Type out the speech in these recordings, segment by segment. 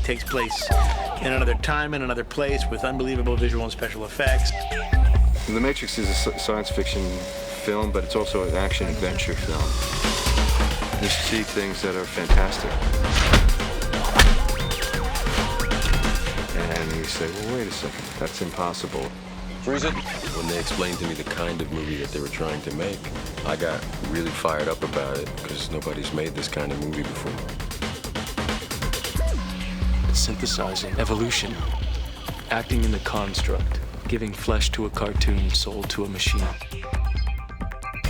takes place in another time and another place with unbelievable visual and special effects. The Matrix is a science fiction film, but it's also an action-adventure film. You see things that are fantastic. And you say, well, wait a second, that's impossible. Freeze it. When they explained to me the kind of movie that they were trying to make, I got really fired up about it because nobody's made this kind of movie before. Synthesizing evolution, acting in the construct, giving flesh to a cartoon, soul to a machine.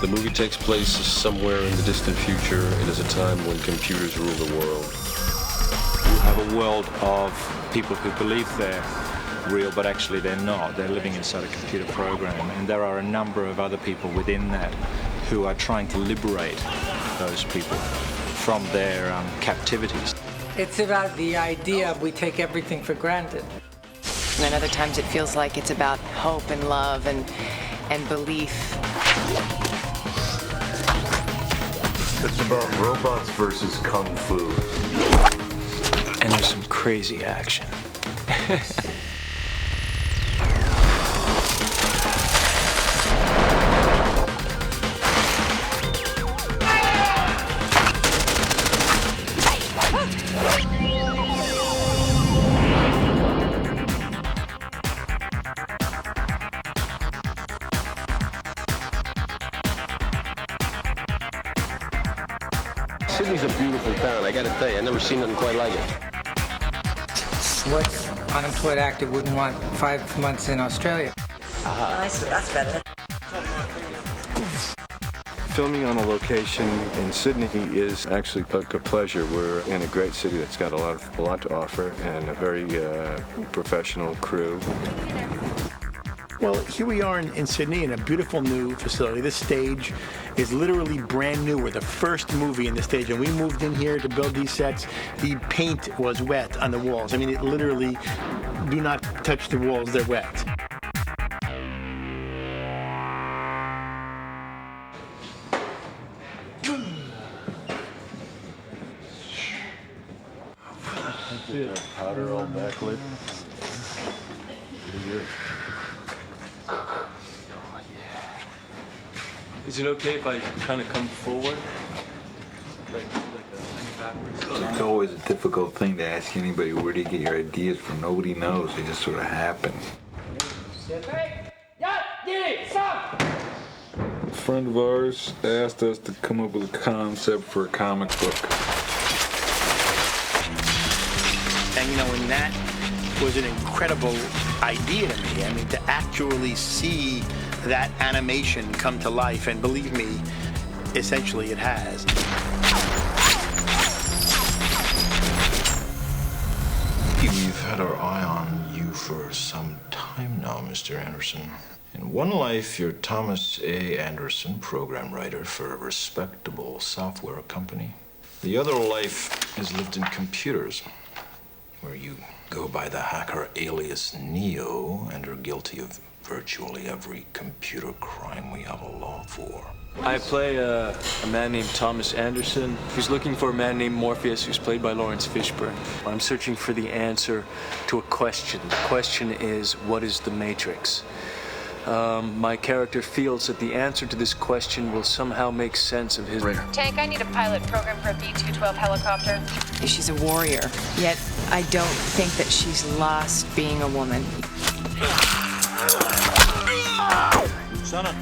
The movie takes place somewhere in the distant future. It is a time when computers rule the world. You have a world of people who believe they're real, but actually they're not. They're living inside a computer program, and there are a number of other people within that who are trying to liberate those people from their captivities. It's about the idea we take everything for granted. And then other times it feels like it's about hope and love and belief. It's about robots versus kung fu. And there's some crazy action. Sydney's a beautiful town. I gotta tell you, I've never seen nothing quite like it. What unemployed actor wouldn't want 5 months in Australia? That's better. Filming on a location in Sydney is actually a pleasure. We're in a great city that's got a lot to offer and a very professional crew. Well, here we are in Sydney in a beautiful new facility. This stage is literally brand new. We're the first movie in the stage. And we moved in here to build these sets. The paint was wet on the walls. I mean, it literally, do not touch the walls, they're wet. Powder all backlit. Is it okay if I kind of come forward? It's always a difficult thing to ask anybody where do you get your ideas from. Nobody knows. They just sort of happen. A friend of ours asked us to come up with a concept for a comic book. And, and that was an incredible idea to me. I mean, to actually see that animation come to life, and believe me, essentially it has. We've had our eye on you for some time now, Mr. Anderson. In one life, you're Thomas A. Anderson, program writer for a respectable software company. The other life is lived in computers, where you go by the hacker alias Neo and are guilty of virtually every computer crime we have a law for. I play a man named Thomas Anderson who's looking for a man named Morpheus who's played by Lawrence Fishburne. I'm searching for the answer to a question. The question is, what is the Matrix? My character feels that the answer to this question will somehow make sense of his... Tank, I need a pilot program for a B-212 helicopter. She's a warrior, yet I don't think that she's lost being a woman. Sana.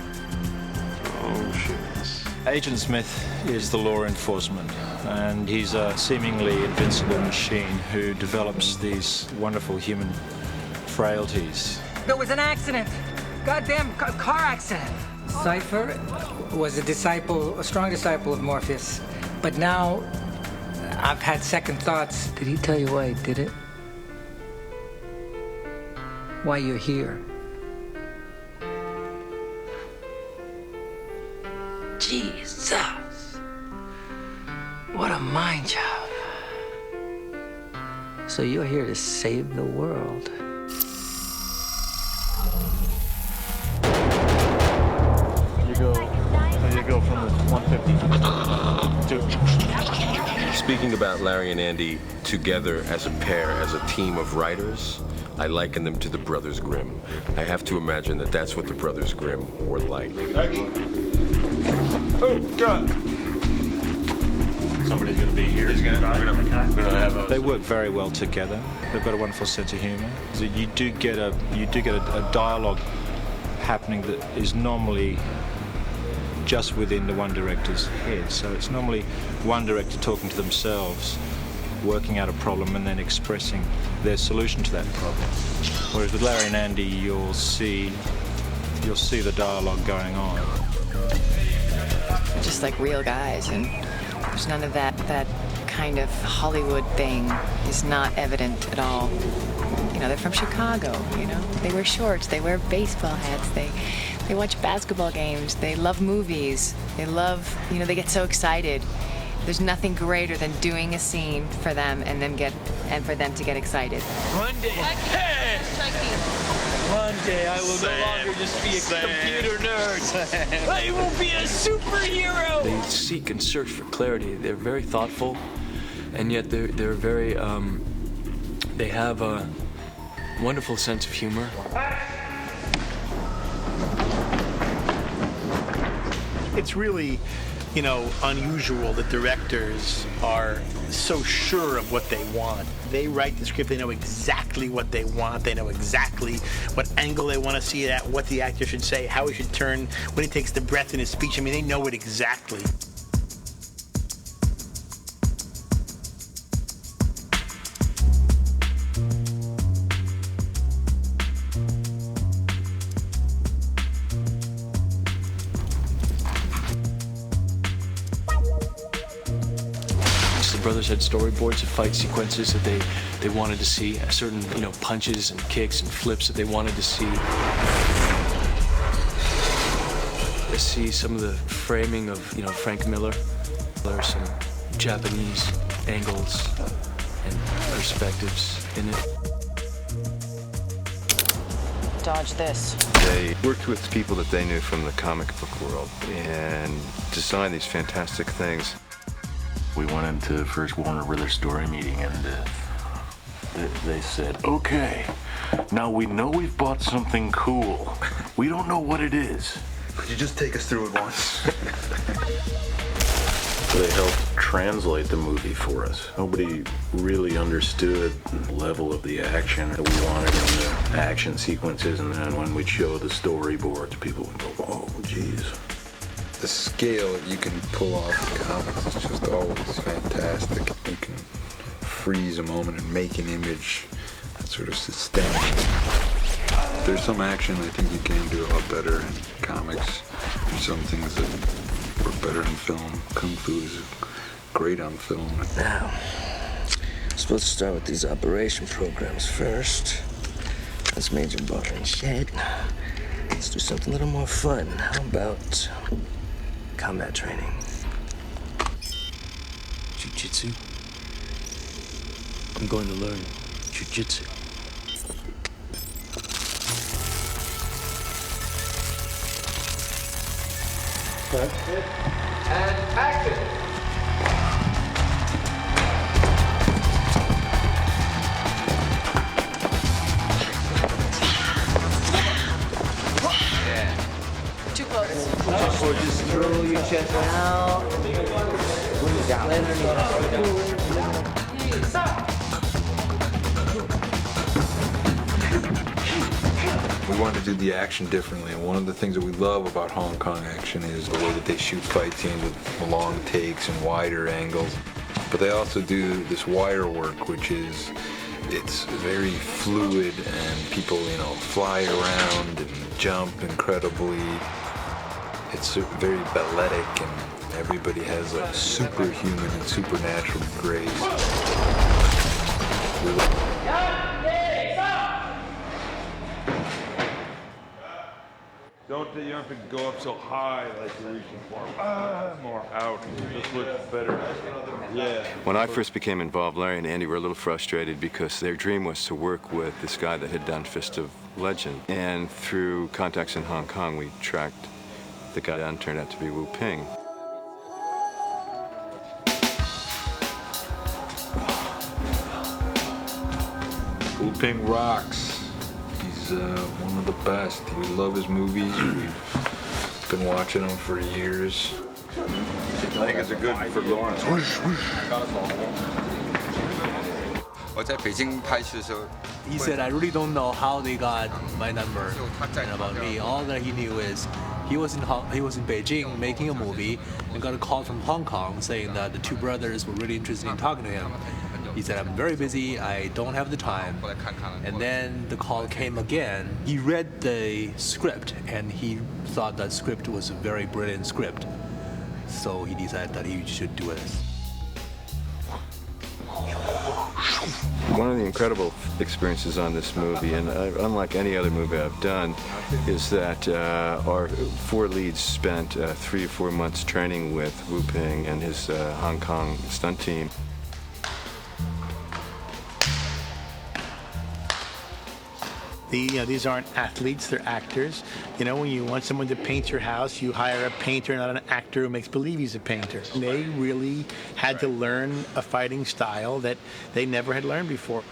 Oh, shit. Agent Smith is the law enforcement, and he's a seemingly invincible machine who develops these wonderful human frailties. There was an accident. Goddamn car accident. Cypher was a strong disciple of Morpheus. But now, I've had second thoughts. Did he tell you why he did it? Why you're here? Jesus. What a mind job. So you're here to save the world. You go from the 150 to... This Speaking about Larry and Andy together as a pair, as a team of writers, I liken them to the Brothers Grimm. I have to imagine that that's what the Brothers Grimm were like. Oh, God. Somebody's going to be here. They work very well together. They've got a wonderful sense of humor. So you do get a dialogue happening that is normally just within the one director's head. So it's normally one director talking to themselves, working out a problem and then expressing their solution to that problem. Whereas with Larry and Andy, you'll see the dialogue going on. Just like real guys, and there's none of that kind of Hollywood thing is not evident at all. You know, they're from Chicago, you know. They wear shorts, they wear baseball hats, they watch basketball games, they love movies, they love, you know, they get so excited. There's nothing greater than doing a scene for them and for them to get excited. One day I will no longer just be a computer nerd. I will be a superhero. They seek and search for clarity. They're very thoughtful, and yet they're very they have a wonderful sense of humor. It's really, you know, unusual that directors are so sure of what they want. They write the script, they know exactly what they want, they know exactly what angle they want to see it at, what the actor should say, how he should turn when he takes the breath in his speech. I mean, they know it exactly. The brothers had storyboards of fight sequences that they wanted to see, certain, you know, punches and kicks and flips that they wanted to see. I see some of the framing of, you know, Frank Miller. There are some Japanese angles and perspectives in it. Dodge this. They worked with people that they knew from the comic book world and designed these fantastic things. We went into the first Warner Brothers story meeting, and they said, okay, now we know we've bought something cool. We don't know what it is. Could you just take us through it once? They helped translate the movie for us. Nobody really understood the level of the action that we wanted in the action sequences, and then when we'd show the storyboards, people would go, oh, geez. The scale that you can pull off in comics is just always fantastic. You can freeze a moment and make an image that sort of sustains. There's some action I think you can do a lot better in comics. There's some things that work better in film. Kung Fu is great on film. Now, I'm supposed to start with these operation programs first. That's Major Butter and Shed. Let's do something a little more fun. How about combat training? Jiu-jitsu? I'm going to learn jiu-jitsu. And action! Too close. Or just throw your chest out. We wanted to do the action differently, and one of the things that we love about Hong Kong action is the way that they shoot fight scenes with long takes and wider angles. But they also do this wire work, which is, it's very fluid, and people, you know, fly around and jump incredibly. It's very balletic, and everybody has like superhuman and supernatural grace. You don't have to go up so high like you're reaching for. More out. This looks better. Yeah. When I first became involved, Larry and Andy were a little frustrated because their dream was to work with this guy that had done Fist of Legend. And through contacts in Hong Kong, we tracked the guy down, turned out to be Wu Ping. Ping rocks. He's one of the best. We love his movies. We've been watching them for years. I think it's a good for Lawrence. He said, I really don't know how they got my number and about me. All that he knew is he was in Beijing making a movie and got a call from Hong Kong saying that the two brothers were really interested in talking to him. He said, I'm very busy, I don't have the time. And then the call came again. He read the script and he thought that script was a very brilliant script. So he decided that he should do it. One of the incredible experiences on this movie, and unlike any other movie I've done, is that our four leads spent 3 or 4 months training with Wu Ping and his Hong Kong stunt team. These aren't athletes, they're actors. When you want someone to paint your house, you hire a painter, not an actor who makes believe he's a painter. They really had to learn a fighting style that they never had learned before.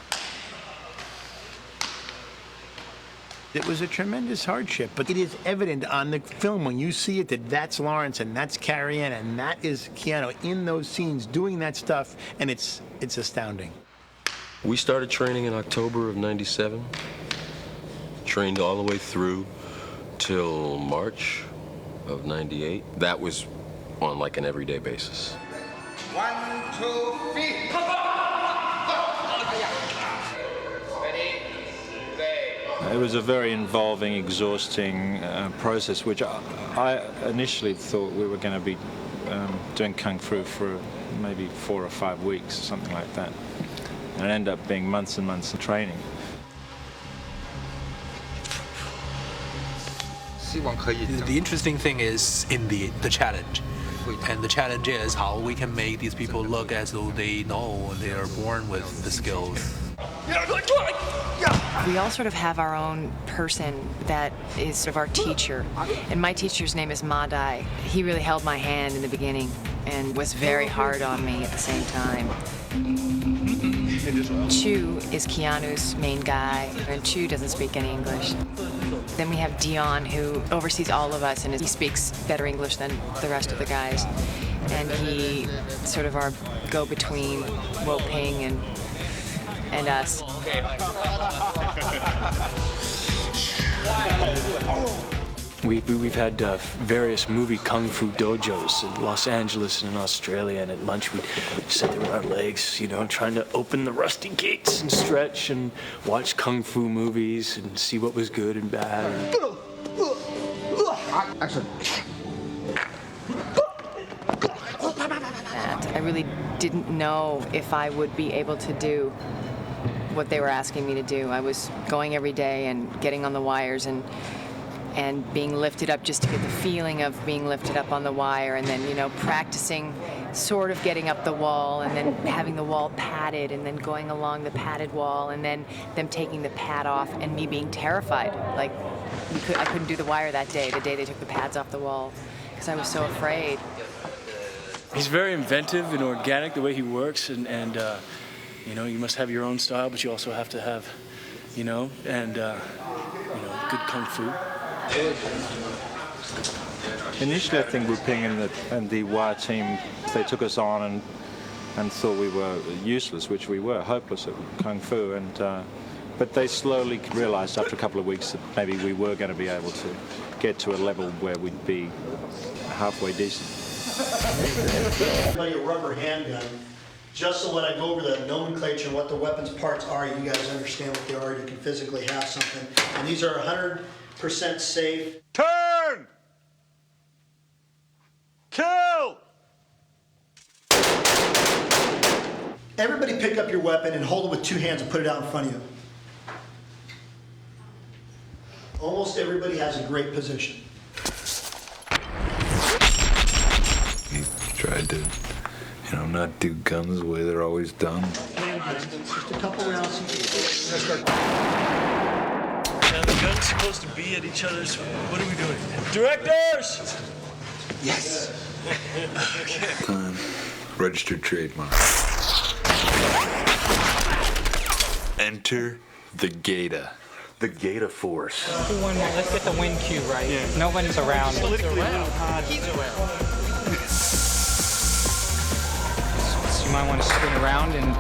It was a tremendous hardship, but it is evident on the film when you see it that that's Lawrence and that's Carrie-Anne and that is Keanu in those scenes doing that stuff, and it's astounding. We started training in October of '97. Trained all the way through till March of '98. That was on like an everyday basis. 1, 2, 3. It was a very involving, exhausting process, which I initially thought we were going to be doing Kung Fu for maybe 4 or 5 weeks, something like that. And it ended up being months and months of training. The interesting thing is in the challenge. And the challenge is how we can make these people look as though they know they are born with the skills. We all sort of have our own person that is sort of our teacher. And my teacher's name is Ma Dai. He really held my hand in the beginning and was very hard on me at the same time. Chu is Keanu's main guy, and Chu doesn't speak any English. Then we have Dion, who oversees all of us, and he speaks better English than the rest of the guys. And he sort of our go-between Wo Ping and us. We've had various movie kung fu dojos in Los Angeles and in Australia, and at lunch we'd sit there with our legs, trying to open the rusty gates and stretch and watch kung fu movies and see what was good and bad. Excellent. I really didn't know if I would be able to do what they were asking me to do. I was going every day and getting on the wires and being lifted up just to get the feeling of being lifted up on the wire, and then, practicing sort of getting up the wall and then having the wall padded and then going along the padded wall and then them taking the pad off and me being terrified. Like, I couldn't do the wire that day, the day they took the pads off the wall, because I was so afraid. He's very inventive and organic the way he works, and you must have your own style, but you also have to have, good kung fu. Initially, I think Wu Ping and the Wire team, they took us on and thought we were useless, which we were, hopeless at Kung Fu. But they slowly realized after a couple of weeks that maybe we were going to be able to get to a level where we'd be halfway decent. A rubber handgun, just so when I go over the nomenclature and what the weapons parts are, you guys understand what they are. You can physically have something. And these are 100% safe. Turn! Kill! Everybody pick up your weapon and hold it with 2 hands and put it out in front of you. Almost everybody has a great position. He tried to, not do guns the way they're always done. Just a couple rounds. Now the gun's supposed to be at each other's. What are we doing? Directors! Yes. Okay. Registered trademark. Enter The Gata. The Gata Force. Do one more. Let's get the wind cue right. Yeah. Nobody's around. Politically a little hard. He's around. So you might want to spin around and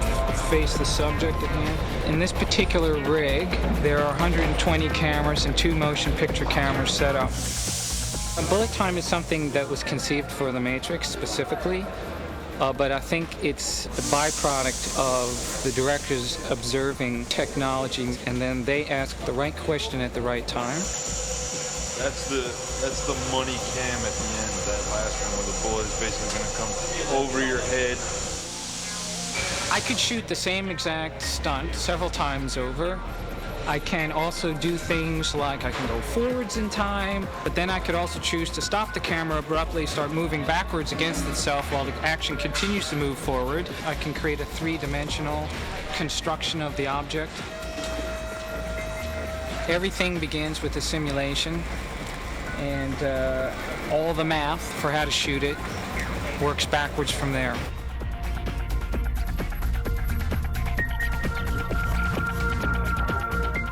face the subject at hand. In this particular rig, there are 120 cameras and 2 motion picture cameras set up. Bullet time is something that was conceived for The Matrix specifically. But I think it's the byproduct of the directors observing technology, and then they ask the right question at the right time. That's the money cam at the end, that last one where the bullet is basically going to come over your head. I could shoot the same exact stunt several times over. I can also do things like I can go forwards in time, but then I could also choose to stop the camera abruptly, start moving backwards against itself while the action continues to move forward. I can create a 3-dimensional construction of the object. Everything begins with a simulation, and all the math for how to shoot it works backwards from there.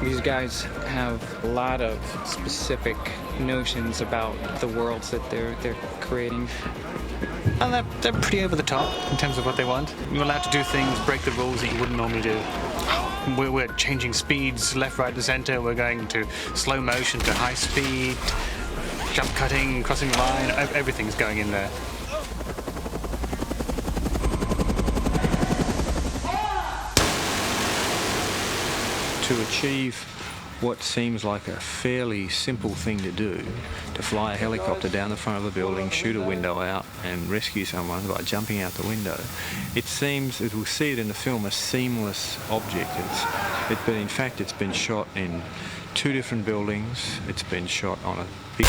These guys have a lot of specific notions about the worlds that they're creating. And they're pretty over the top in terms of what they want. You're allowed to do things, break the rules that you wouldn't normally do. We're changing speeds left, right, and center. We're going to slow motion to high speed, jump cutting, crossing the line. Everything's going in there. To achieve what seems like a fairly simple thing to do, to fly a helicopter down the front of a building, shoot a window out and rescue someone by jumping out the window, it seems, as we'll see it in the film, a seamless object. But in fact it's been shot in 2 different buildings. It's been shot on a big...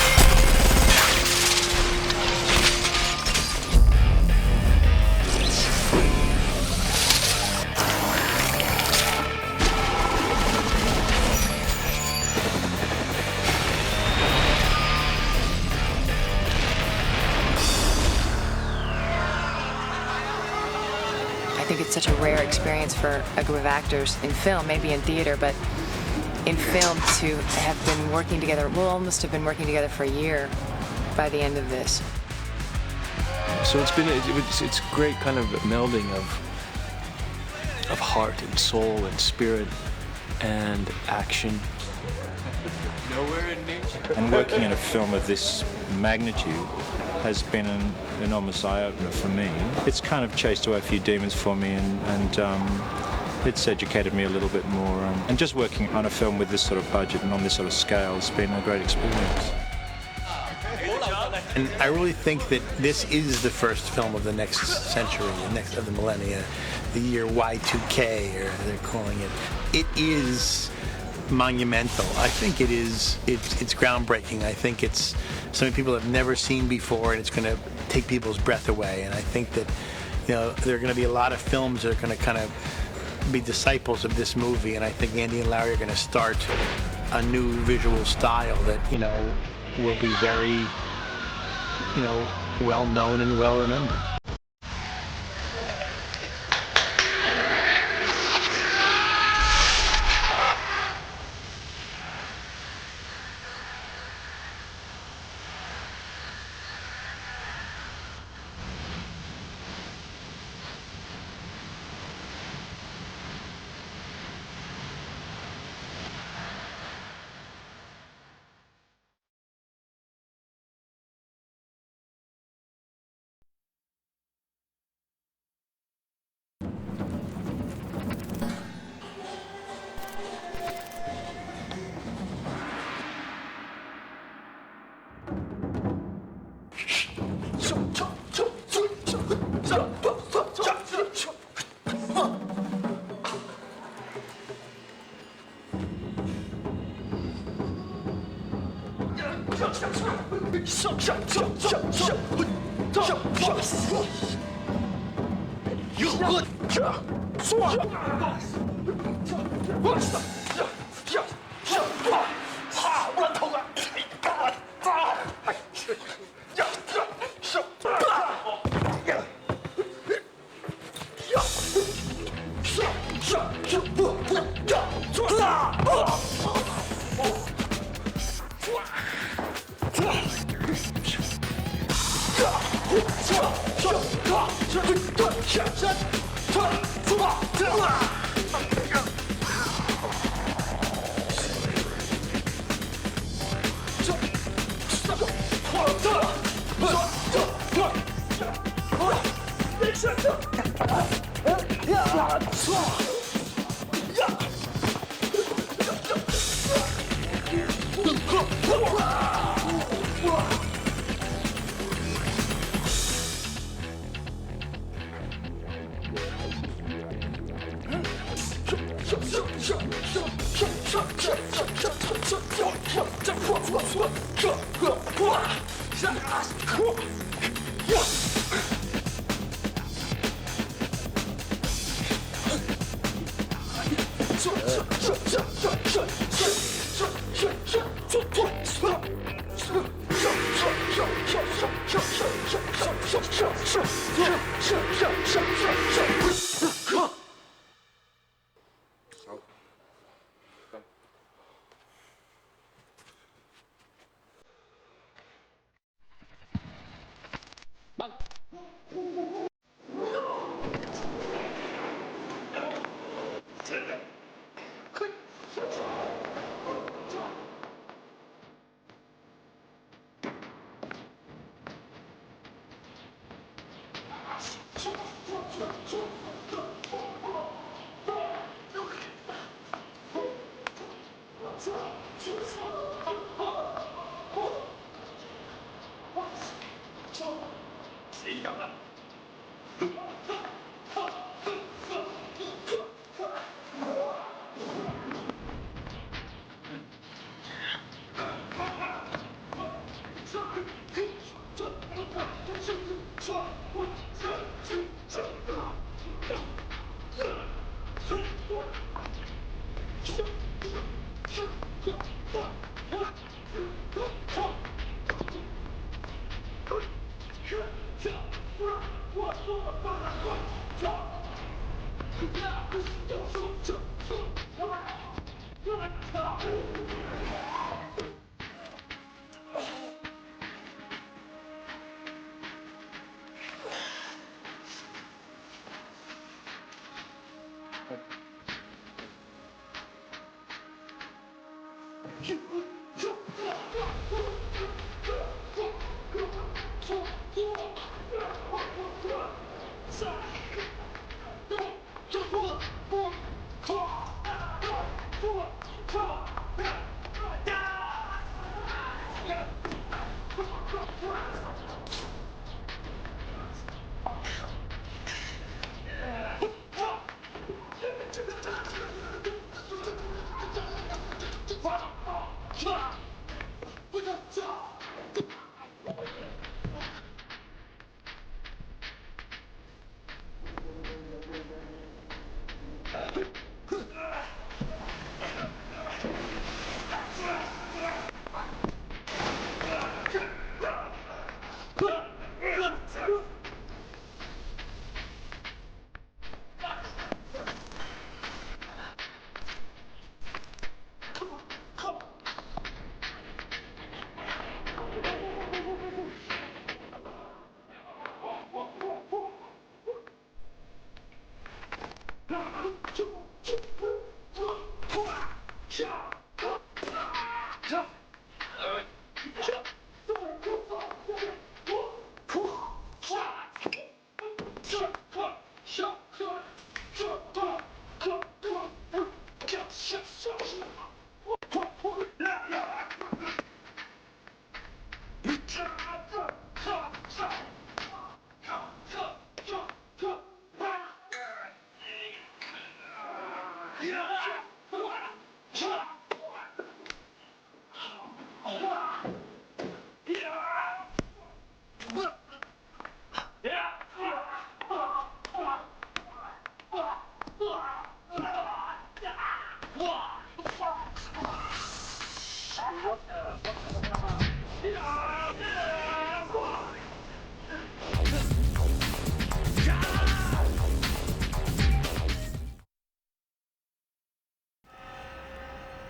I think it's such a rare experience for a group of actors in film, maybe in theater, but in film to have been working together. We'll almost have been working together for a year by the end of this. So it's great kind of melding of heart and soul and spirit and action. Nowhere in nature. And working in a film of this magnitude has been an enormous eye-opener for me. It's kind of chased away a few demons for me, and it's educated me a little bit more. And just working on a film with this sort of budget and on this sort of scale has been a great experience. And I really think that this is the first film of the next century, of the millennia, the year Y2K, or they're calling it. It is monumental. I think it is. It's groundbreaking. I think it's something people have never seen before, and it's going to take people's breath away. And I think that, there are going to be a lot of films that are going to kind of be disciples of this movie. And I think Andy and Larry are going to start a new visual style that will be very well known and well remembered.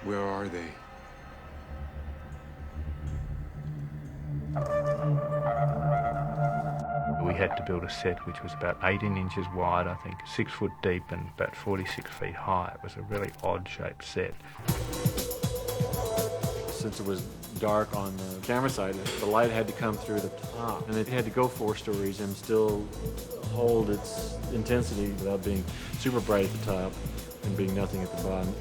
Where are they? we had to build a set which was about 18 inches wide, I think, 6 foot deep and about 46 feet high. It was a really odd-shaped set. Since it was dark on the camera side, the light had to come through the top, and it had to go 4 stories and still hold its intensity without being super bright at the top and being nothing at the bottom.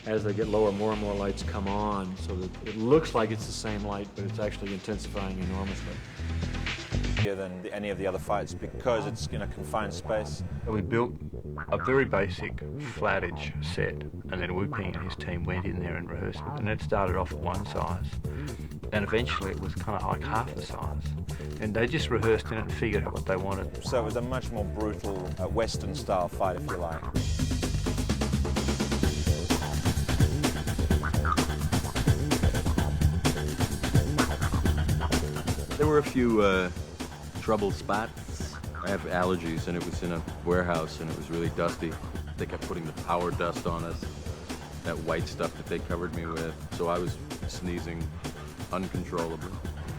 As they get lower, more and more lights come on, so that it looks like it's the same light, but it's actually intensifying enormously. Than any of the other fights because it's in a confined space. We built a very basic flattage set, and then Wu-Ping and his team went in there and rehearsed it, and it started off at one size, and eventually it was kind of like half the size, and they just rehearsed in it and figured out what they wanted. So it was a much more brutal Western style fight, if you like. There were a few trouble spots. I have allergies, and it was in a warehouse, and it was really dusty. They kept putting the power dust on us, that white stuff that they covered me with, so I was sneezing uncontrollably.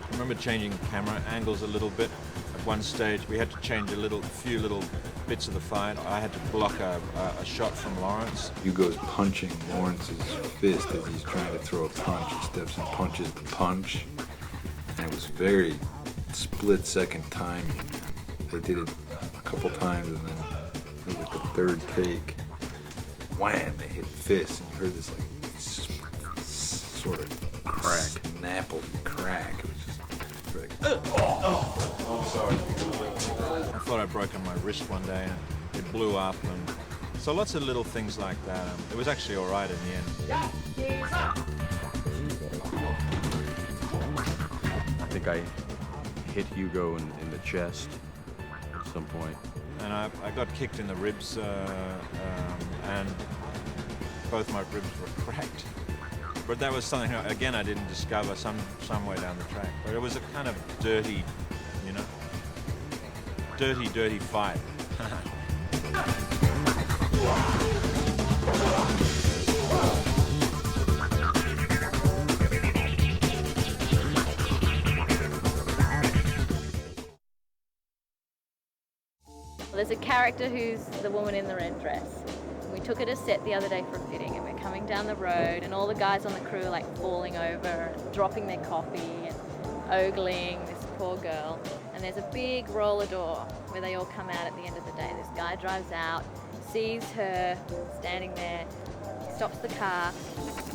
I remember changing camera angles a little bit. At one stage, we had to change a few little bits of the fight. I had to block a shot from Lawrence. Hugo's punching Lawrence's fist as he's trying to throw a punch. He steps and punches the punch. And it was very split-second timing. They did it a couple times, and then it was the third take. Wham! They hit fists, and you heard this like sort of crack, snapple crack. It was just like, I'm sorry. I thought I'd broken my wrist one day, and it blew up, and so lots of little things like that. It was actually all right in the end. I think I hit Hugo in the chest at some point. And I got kicked in the ribs, and both my ribs were cracked. But that was something, again, I didn't discover some way down the track. But it was a kind of dirty, you know, dirty fight. There's a character who's the woman in the red dress. We took her to set the other day for a fitting, and we're coming down the road, and all the guys on the crew are like falling over and dropping their coffee and ogling this poor girl. And there's a big roller door where they all come out at the end of the day. This guy drives out, sees her standing there, stops the car.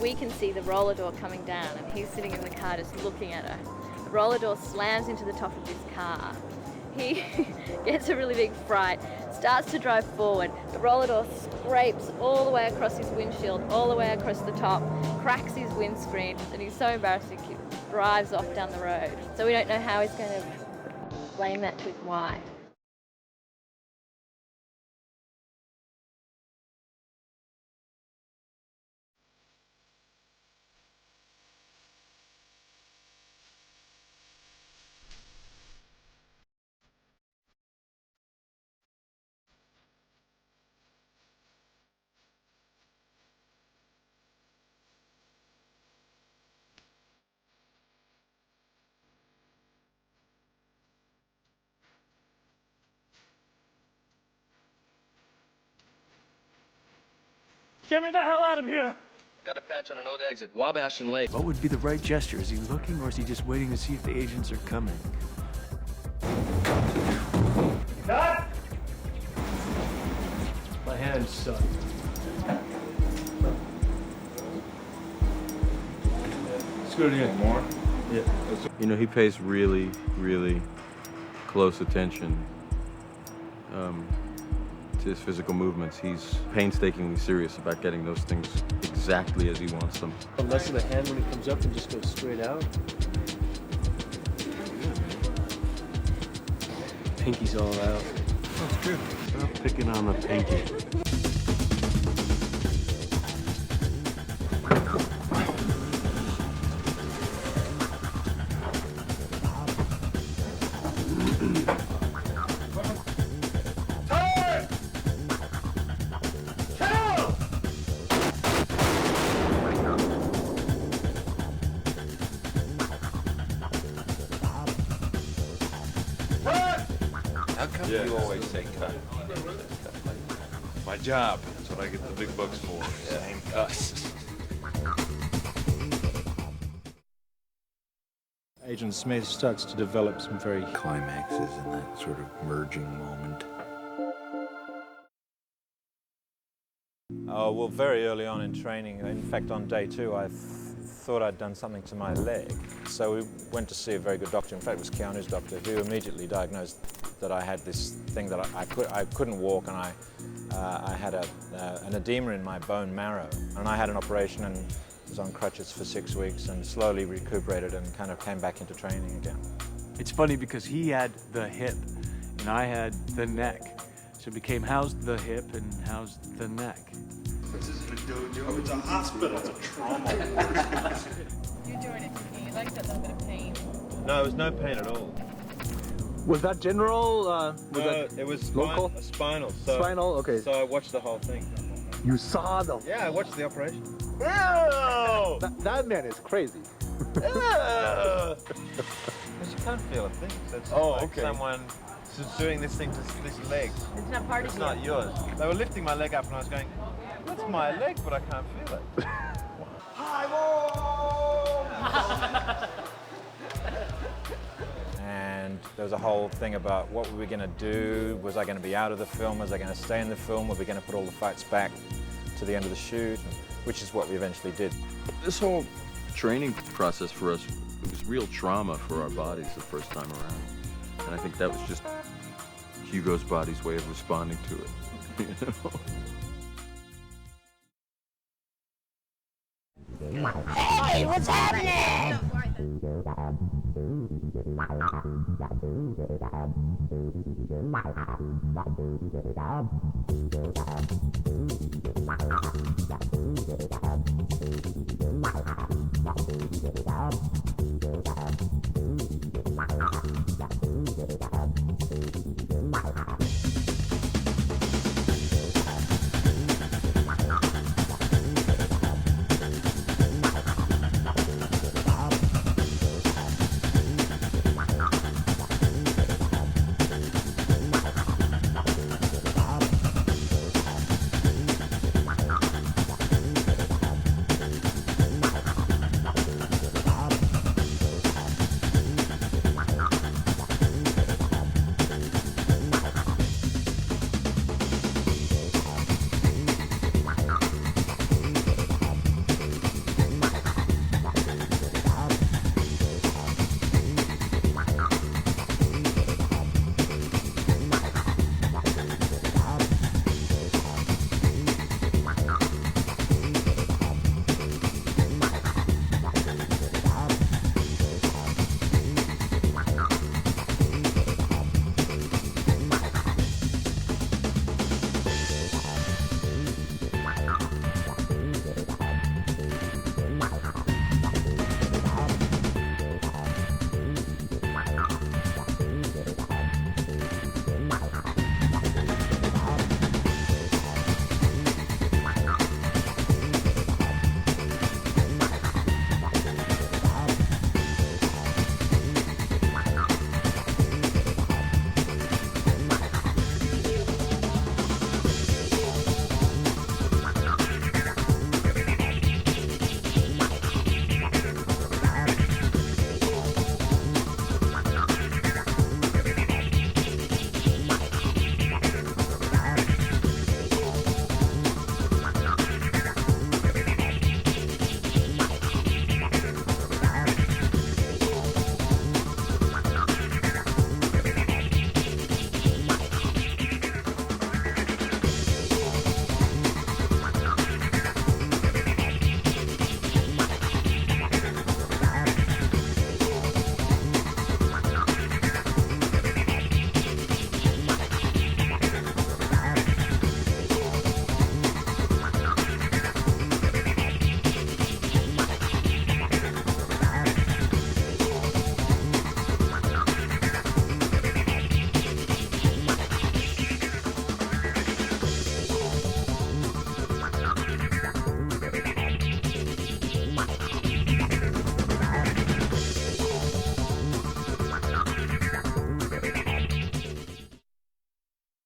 We can see the roller door coming down, and he's sitting in the car just looking at her. The roller door slams into the top of his car. He gets a really big fright, starts to drive forward. The roller door scrapes all the way across his windshield, all the way across the top, cracks his windscreen, and he's so embarrassed he drives off down the road. So we don't know how he's going to blame that to his wife. Get me the hell out of here! Got a patch on an old exit, Wabash and Lake. What would be the right gesture? Is he looking, or is he just waiting to see if the agents are coming? Cut! My hands suck. Let's go again. More? Yeah. You know, he pays really, really close attention to his physical movements. He's painstakingly serious about getting those things exactly as he wants them. Less of a hand when it comes up and just goes straight out. Pinky's all out. That's true. Stop picking on the pinky. Yeah. You always say cut. My job. That's what I get the big bucks for. Same us. Agent Smith starts to develop some very Climaxes in that sort of merging moment. well, very early on in training, in fact on day 2, I thought I'd done something to my leg. So we went to see a very good doctor, in fact it was Keanu's doctor, who immediately diagnosed that I had this thing that I couldn't walk, and I had an edema in my bone marrow. And I had an operation and was on crutches for 6 weeks and slowly recuperated and kind of came back into training again. It's funny because he had the hip and I had the neck. So it became how's the hip and how's the neck. This isn't a dojo, it's a hospital, it's a trauma ward. You're doing it thinking you like that little bit of pain. No, it was no pain at all. Was that general? It was local? spinal. Spinal, okay. So I watched the whole thing. You saw the... Yeah, I watched the operation. Ew! That man is crazy. Because you can't feel a thing. So it's like okay. someone doing this thing to this leg. It's not part It's of not you. yours. They were lifting my leg up and I was going, that's my leg, but I can't feel it. And there was a whole thing about what were we going to do? Was I going to be out of the film? Was I going to stay in the film? Were we going to put all the fights back to the end of the shoot? Which is what we eventually did. This whole training process for us, it was real trauma for our bodies the first time around. And I think that was just Hugo's body's way of responding to it. You know? Hey, what's happening?